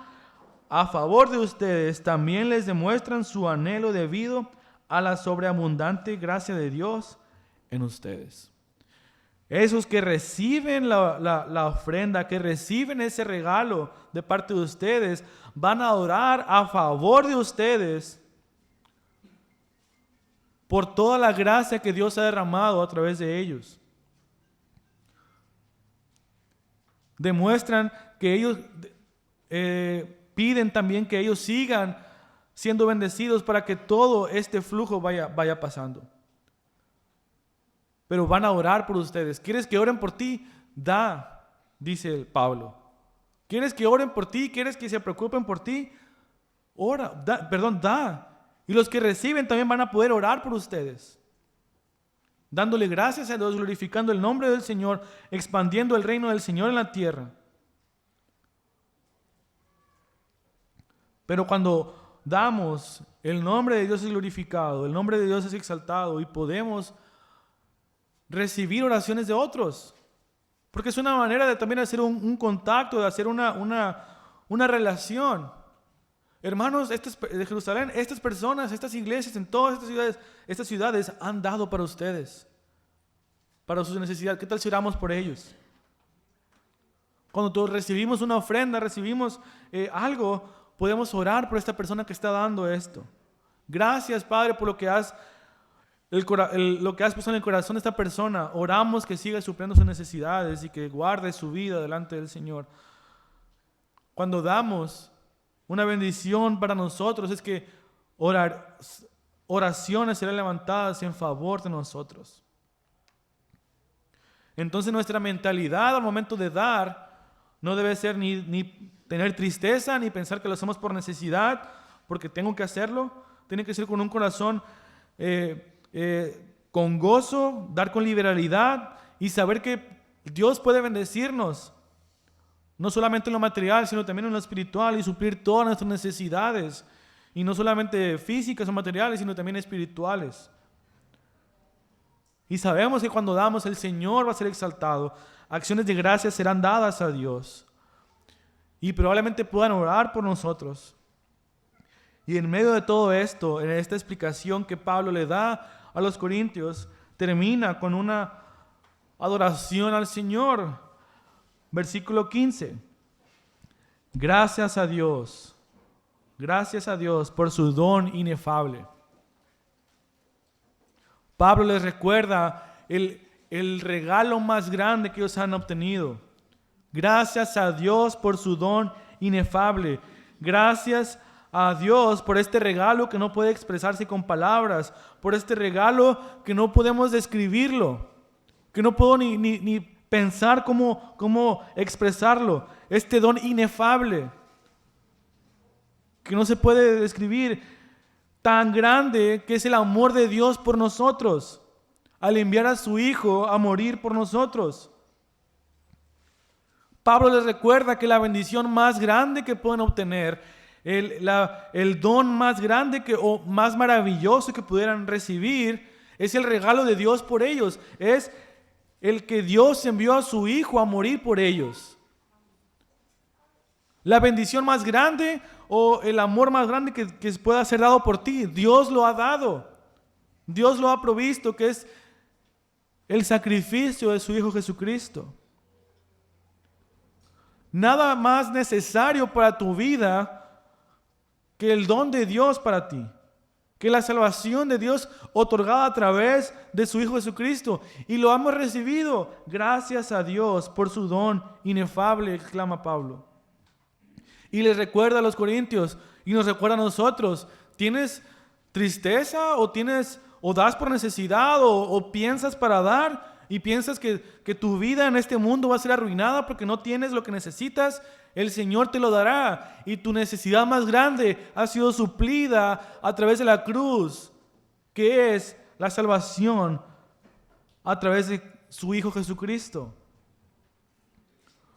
a favor de ustedes, también les demuestran su anhelo debido a la sobreabundante gracia de Dios en ustedes. Esos que reciben la ofrenda, que reciben ese regalo de parte de ustedes, van a orar a favor de ustedes por toda la gracia que Dios ha derramado a través de ellos. Demuestran que ellos piden también que ellos sigan siendo bendecidos para que todo este flujo vaya pasando. Pero van a orar por ustedes. ¿Quieres que oren por ti? Da, dice Pablo. ¿Quieres que oren por ti? ¿Quieres que se preocupen por ti? Da. Y los que reciben también van a poder orar por ustedes, dándole gracias a Dios, glorificando el nombre del Señor, expandiendo el reino del Señor en la tierra. Pero cuando damos, el nombre de Dios es glorificado, el nombre de Dios es exaltado y podemos recibir oraciones de otros. Porque es una manera de también hacer un contacto, de hacer una relación. Hermanos de Jerusalén, estas personas, estas iglesias, en todas estas ciudades han dado para ustedes, para sus necesidades. ¿Qué tal si oramos por ellos? Cuando todos recibimos una ofrenda, recibimos algo, podemos orar por esta persona que está dando esto. Gracias, Padre, por lo que has puesto en el corazón de esta persona. Oramos que siga supliendo sus necesidades y que guarde su vida delante del Señor. Cuando damos, una bendición para nosotros es que oraciones serán levantadas en favor de nosotros. Entonces nuestra mentalidad al momento de dar no debe ser ni tener tristeza, ni pensar que lo hacemos por necesidad, porque tengo que hacerlo. Tiene que ser con un corazón con gozo, dar con liberalidad y saber que Dios puede bendecirnos, no solamente en lo material, sino también en lo espiritual y suplir todas nuestras necesidades, y no solamente físicas o materiales, sino también espirituales. Y sabemos que cuando damos, el Señor va a ser exaltado, acciones de gracia serán dadas a Dios y probablemente puedan orar por nosotros. Y en medio de todo esto, en esta explicación que Pablo le da a los corintios, termina con una adoración al Señor. Versículo 15. Gracias a Dios por su don inefable. Pablo les recuerda el regalo más grande que ellos han obtenido. Gracias a Dios por su don inefable. Gracias a Dios por este regalo que no puede expresarse con palabras, por este regalo que no podemos describirlo, que no puedo ni pensar cómo expresarlo. Este don inefable que no se puede describir. tan grande que es el amor de Dios por nosotros, al enviar a su Hijo a morir por nosotros. Pablo les recuerda que la bendición más grande que pueden obtener, el don más grande o más maravilloso que pudieran recibir, es el regalo de Dios por ellos. Es el que Dios envió a su Hijo a morir por ellos. La bendición más grande o el amor más grande que pueda ser dado por ti, Dios lo ha dado. Dios lo ha provisto, que es el sacrificio de su Hijo Jesucristo. Nada más necesario para tu vida que el don de Dios para ti, que la salvación de Dios otorgada a través de su Hijo Jesucristo. Y lo hemos recibido gracias a Dios por su don inefable, exclama Pablo. Y les recuerda a los corintios y nos recuerda a nosotros: ¿tienes tristeza o das por necesidad o piensas para dar y piensas que tu vida en este mundo va a ser arruinada porque no tienes lo que necesitas? El Señor te lo dará, y tu necesidad más grande ha sido suplida a través de la cruz, que es la salvación a través de su Hijo Jesucristo.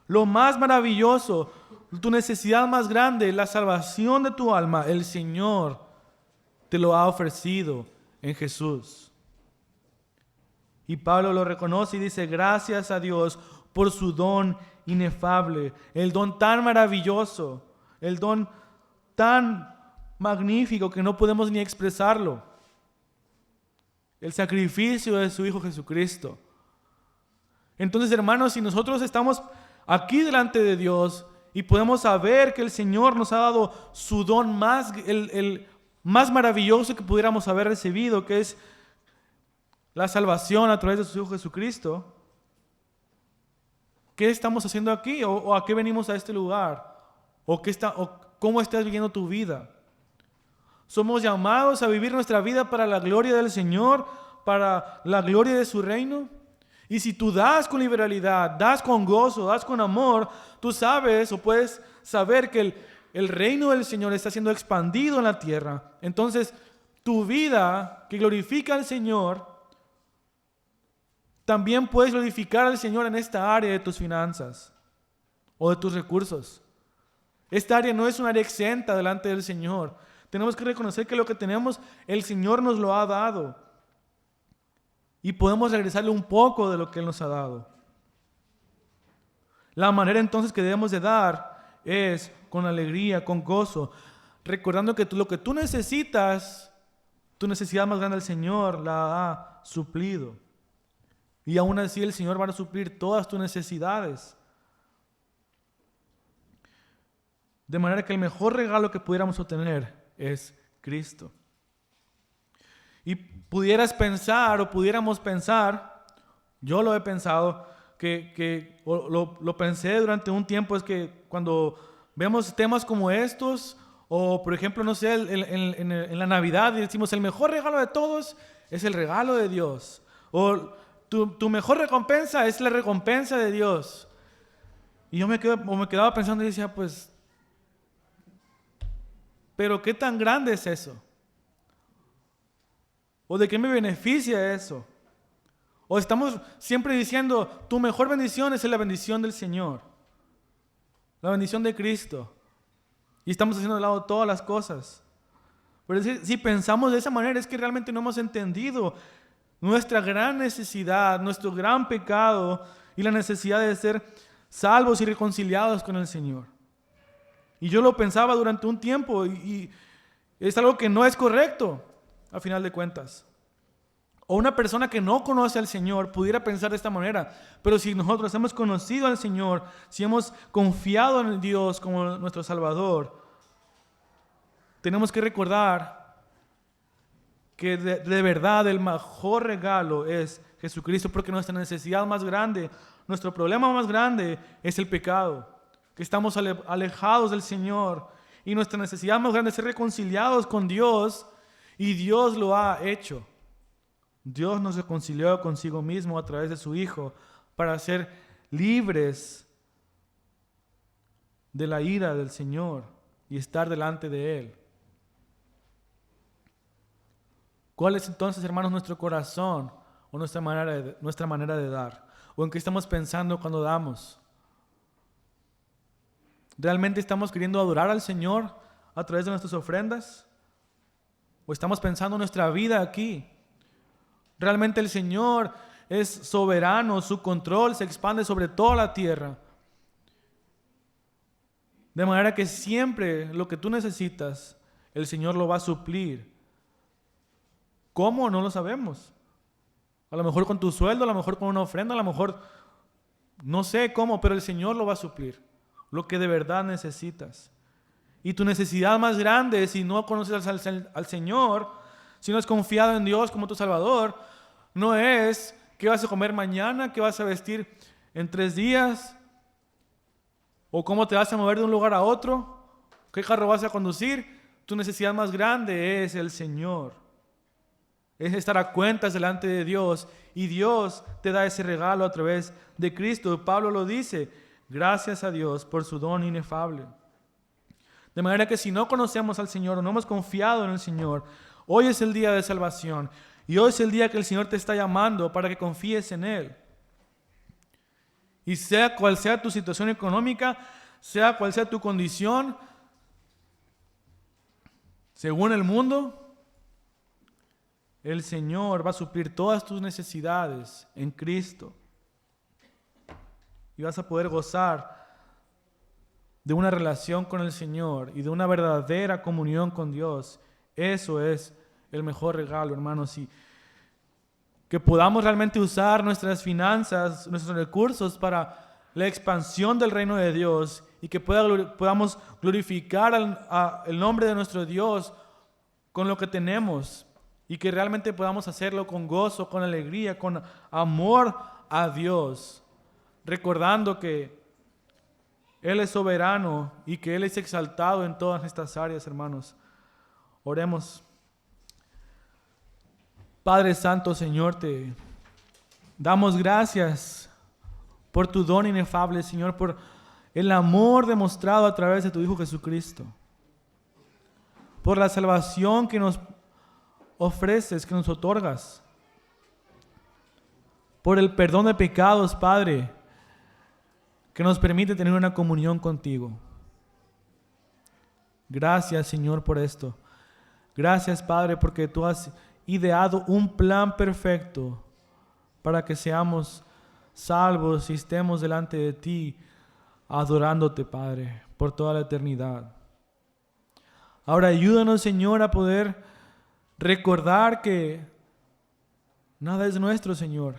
Lo más maravilloso, tu necesidad más grande, la salvación de tu alma, el Señor te lo ha ofrecido en Jesús. Y Pablo lo reconoce y dice: gracias a Dios por su don inefable, el don tan maravilloso, el don tan magnífico que no podemos ni expresarlo, el sacrificio de su Hijo Jesucristo. Entonces, hermanos, si nosotros estamos aquí delante de Dios y podemos saber que el Señor nos ha dado su don el más maravilloso que pudiéramos haber recibido, que es la salvación a través de su Hijo Jesucristo, ¿qué estamos haciendo aquí? ¿O a qué venimos a este lugar? ¿O cómo estás viviendo tu vida? Somos llamados a vivir nuestra vida para la gloria del Señor, para la gloria de su reino. Y si tú das con liberalidad, das con gozo, das con amor, tú sabes o puedes saber que el reino del Señor está siendo expandido en la tierra. Entonces, tu vida que glorifica al Señor, también puedes glorificar al Señor en esta área de tus finanzas o de tus recursos. Esta área no es un área exenta delante del Señor. Tenemos que reconocer que lo que tenemos, el Señor nos lo ha dado. Y podemos regresarle un poco de lo que Él nos ha dado. La manera entonces que debemos de dar es con alegría, con gozo, recordando que lo que tú necesitas, tu necesidad más grande, el Señor la ha suplido. Y aún así el Señor va a suplir todas tus necesidades. De manera que el mejor regalo que pudiéramos obtener es Cristo. Y pudiéramos pensar, yo lo he pensado, lo pensé durante un tiempo, es que cuando vemos temas como estos, o por ejemplo, no sé, en la Navidad, y decimos: el mejor regalo de todos es el regalo de Dios. O tu mejor recompensa es la recompensa de Dios. Y yo me quedaba pensando y decía: pues, ¿pero qué tan grande es eso? ¿O de qué me beneficia eso? ¿O estamos siempre diciendo: tu mejor bendición es la bendición del Señor, la bendición de Cristo, y estamos haciendo de lado todas las cosas? Pero si pensamos de esa manera, es que realmente no hemos entendido nuestra gran necesidad, nuestro gran pecado y la necesidad de ser salvos y reconciliados con el Señor. Y yo lo pensaba durante un tiempo y es algo que no es correcto a final de cuentas. O una persona que no conoce al Señor pudiera pensar de esta manera, pero si nosotros hemos conocido al Señor, si hemos confiado en Dios como nuestro Salvador, tenemos que recordar que de verdad el mejor regalo es Jesucristo, porque nuestra necesidad más grande, nuestro problema más grande es el pecado, que estamos alejados del Señor, y nuestra necesidad más grande es ser reconciliados con Dios, y Dios lo ha hecho. Dios nos reconcilió consigo mismo a través de su Hijo para ser libres de la ira del Señor y estar delante de Él. ¿Cuál es entonces, hermanos, nuestro corazón o nuestra manera de dar? ¿O en qué estamos pensando cuando damos? ¿Realmente estamos queriendo adorar al Señor a través de nuestras ofrendas? ¿O estamos pensando en nuestra vida aquí? Realmente el Señor es soberano, su control se expande sobre toda la tierra. De manera que siempre lo que tú necesitas, el Señor lo va a suplir. ¿Cómo? No lo sabemos. A lo mejor con tu sueldo, a lo mejor con una ofrenda, a lo mejor no sé cómo, pero el Señor lo va a suplir. Lo que de verdad necesitas. Y tu necesidad más grande, si no conoces al Señor, si no has confiado en Dios como tu Salvador, no es qué vas a comer mañana, qué vas a vestir en 3 días, o cómo te vas a mover de un lugar a otro, qué carro vas a conducir. Tu necesidad más grande es el Señor. Es estar a cuentas delante de Dios, y Dios te da ese regalo a través de Cristo. Pablo lo dice: gracias a Dios por su don inefable. De manera que si no conocemos al Señor o no hemos confiado en el Señor, hoy es el día de salvación. Y hoy es el día que el Señor te está llamando para que confíes en Él. Y sea cual sea tu situación económica, sea cual sea tu condición, según el mundo, el Señor va a suplir todas tus necesidades en Cristo. Y vas a poder gozar de una relación con el Señor y de una verdadera comunión con Dios. Eso es el mejor regalo, hermanos. Y que podamos realmente usar nuestras finanzas, nuestros recursos para la expansión del reino de Dios, y que podamos glorificar el nombre de nuestro Dios con lo que tenemos, y que realmente podamos hacerlo con gozo, con alegría, con amor a Dios, recordando que Él es soberano y que Él es exaltado en todas estas áreas, hermanos. Oremos. Padre Santo, Señor, te damos gracias por tu don inefable, Señor, por el amor demostrado a través de tu Hijo Jesucristo, por la salvación que nos ofreces, que nos otorgas, por el perdón de pecados, Padre, que nos permite tener una comunión contigo. Gracias, Señor, por esto. Gracias, Padre, porque tú has ideado un plan perfecto para que seamos salvos y estemos delante de ti, adorándote, Padre, por toda la eternidad. Ahora ayúdanos, Señor, a poder recordar que nada es nuestro, Señor.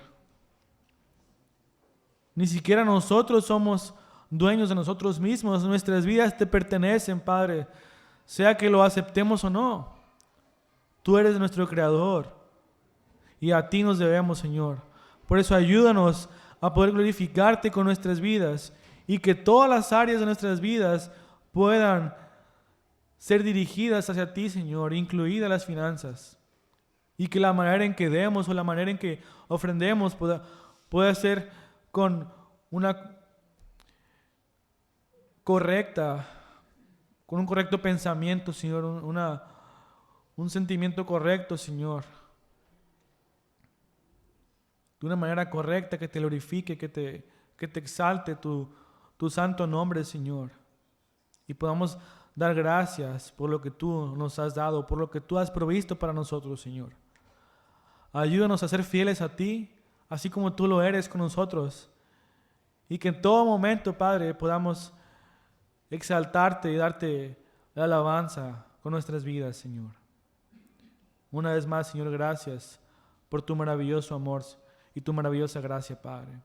Ni siquiera nosotros somos dueños de nosotros mismos. Nuestras vidas te pertenecen, Padre, sea que lo aceptemos o no. Tú eres nuestro Creador y a ti nos debemos, Señor. Por eso ayúdanos a poder glorificarte con nuestras vidas, y que todas las áreas de nuestras vidas puedan ser dirigidas hacia ti, Señor, incluidas las finanzas. Y que la manera en que demos o la manera en que ofrendemos pueda ser con una correcta, con un correcto pensamiento, Señor, un sentimiento correcto, Señor. De una manera correcta que te glorifique, que te exalte tu santo nombre, Señor. Y podamos dar gracias por lo que tú nos has dado, por lo que tú has provisto para nosotros, Señor. Ayúdanos a ser fieles a ti, así como tú lo eres con nosotros. Y que en todo momento, Padre, podamos exaltarte y darte la alabanza con nuestras vidas, Señor. Una vez más, Señor, gracias por tu maravilloso amor y tu maravillosa gracia, Padre.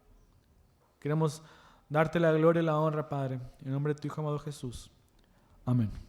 Queremos darte la gloria y la honra, Padre, en nombre de tu Hijo amado Jesús. Amén.